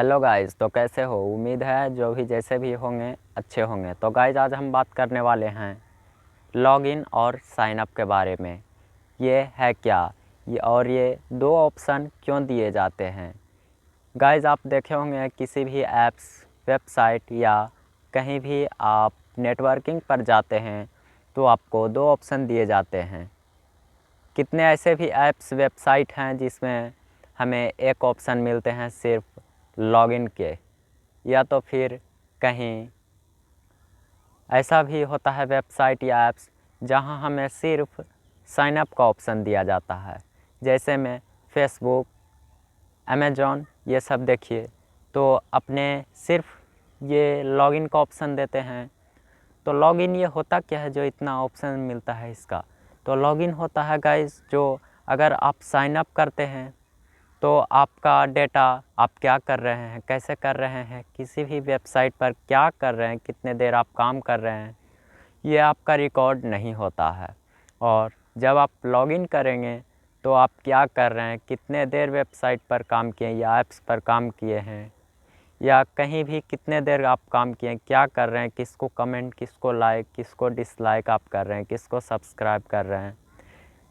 Hello guys, तो कैसे हो। उम्मीद है जो भी जैसे भी होंगे अच्छे होंगे। तो गाइस आज हम बात करने वाले हैं लॉगिन और साइन अप के बारे में। ये है क्या ये दो ऑप्शन क्यों दिए जाते हैं। गाइस आप देखे होंगे किसी भी ऐप्स वेबसाइट या कहीं भी आप नेटवर्किंग पर जाते हैं तो आपको दो ऑप्शन दिए जाते हैं। कितने ऐसे भी ऐप्स वेबसाइट हैं जिसमें हमें एक ऑप्शन मिलते हैं सिर्फ लॉगिन के, या तो फिर कहीं ऐसा भी होता है वेबसाइट या ऐप्स जहां हमें सिर्फ साइन अप का ऑप्शन दिया जाता है। जैसे में फेसबुक, अमेज़ॉन, ये सब देखिए तो अपने सिर्फ ये लॉगिन का ऑप्शन देते हैं। तो लॉगिन ये होता क्या है जो इतना ऑप्शन मिलता है इसका। तो लॉगिन होता है गाइस, जो अगर आप साइन अप करते हैं तो आपका डेटा, आप क्या कर रहे हैं, कैसे कर रहे हैं, किसी भी वेबसाइट पर क्या कर रहे हैं, कितने देर आप काम कर रहे हैं, ये आपका रिकॉर्ड नहीं होता है। और जब आप लॉगिन करेंगे तो आप क्या कर रहे हैं, कितने देर वेबसाइट पर काम किए या ऐप्स पर काम किए हैं, या कहीं भी कितने देर आप काम किए, क्या कर रहे हैं, किसको कमेंट, किसको लाइक, किसको डिसलाइक आप कर रहे हैं, किसको सब्सक्राइब कर रहे हैं,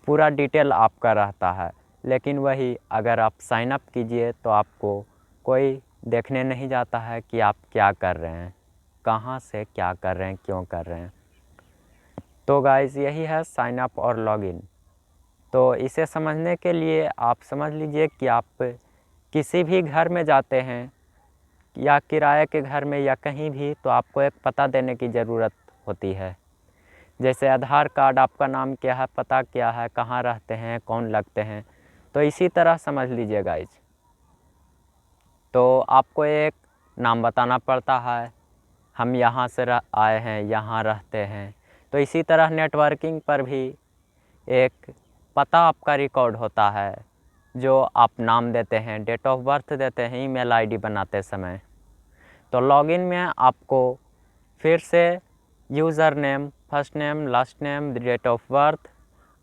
पूरा डिटेल आपका रहता है। लेकिन वही अगर आप साइन अप कीजिए तो आपको कोई देखने नहीं जाता है कि आप क्या कर रहे हैं, कहाँ से क्या कर रहे हैं, क्यों कर रहे हैं। तो गाइस यही है साइन अप और लॉगिन। तो इसे समझने के लिए आप समझ लीजिए कि आप किसी भी घर में जाते हैं या किराए के घर में या कहीं भी, तो आपको एक पता देने की ज़रूरत होती है। जैसे आधार कार्ड, आपका नाम क्या है, पता क्या है, कहाँ रहते हैं, कौन लगते हैं। तो इसी तरह समझ लीजिए गाइज। तो आपको एक नाम बताना पड़ता है, हम यहाँ से आए हैं, यहाँ रहते हैं। तो इसी तरह नेटवर्किंग पर भी एक पता आपका रिकॉर्ड होता है, जो आप नाम देते हैं, डेट ऑफ बर्थ देते हैं ईमेल आईडी बनाते समय। तो लॉगिन में आपको फिर से user name, first name, last name, date of birth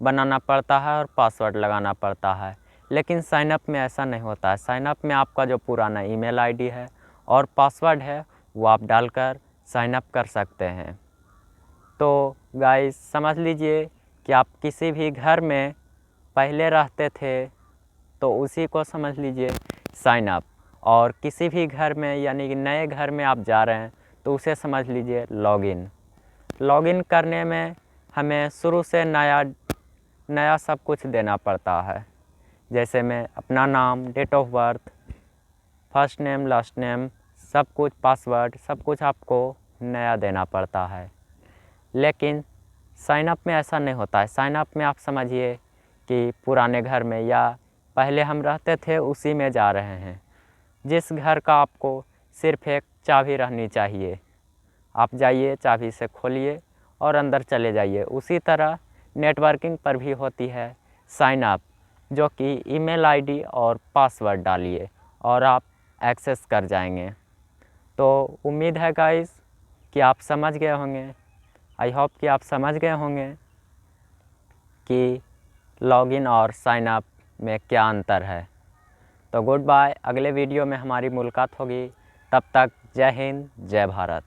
बनाना पड़ता है और पासवर्ड लगाना पड़ता है। लेकिन साइन अप में ऐसा नहीं होता है। साइन अप में आपका जो पुराना ईमेल आईडी है और पासवर्ड है वो आप डालकर साइन अप कर सकते हैं। तो गाइस समझ लीजिए कि आप किसी भी घर में पहले रहते थे तो उसी को समझ लीजिए साइन अप, और किसी भी घर में यानी कि नए घर में आप जा रहे हैं तो उसे समझ लीजिए लॉगिन। लॉगिन करने में हमें शुरू से नया सब कुछ देना पड़ता है। जैसे मैं अपना नाम, date of birth, first name, last name, सब कुछ, पासवर्ड, सब कुछ आपको नया देना पड़ता है। लेकिन साइन अप में ऐसा नहीं होता है। साइन अप में आप समझिए कि पुराने घर में या पहले हम रहते थे उसी में जा रहे हैं। जिस घर का आपको सिर्फ एक चाबी रहनी चाहिए, आप जाइए, चाबी से खोलिए और अंदर चले जाइए। उसी तरह नेटवर्किंग पर भी होती है साइन अप, जो कि ईमेल आईडी और पासवर्ड डालिए और आप एक्सेस कर जाएंगे। तो उम्मीद है गाइस कि आप समझ गए होंगे। आई होप कि आप समझ गए होंगे कि लॉगिन और साइन अप में क्या अंतर है। तो गुड बाय, अगले वीडियो में हमारी मुलाकात होगी। तब तक जय हिंद, जय भारत।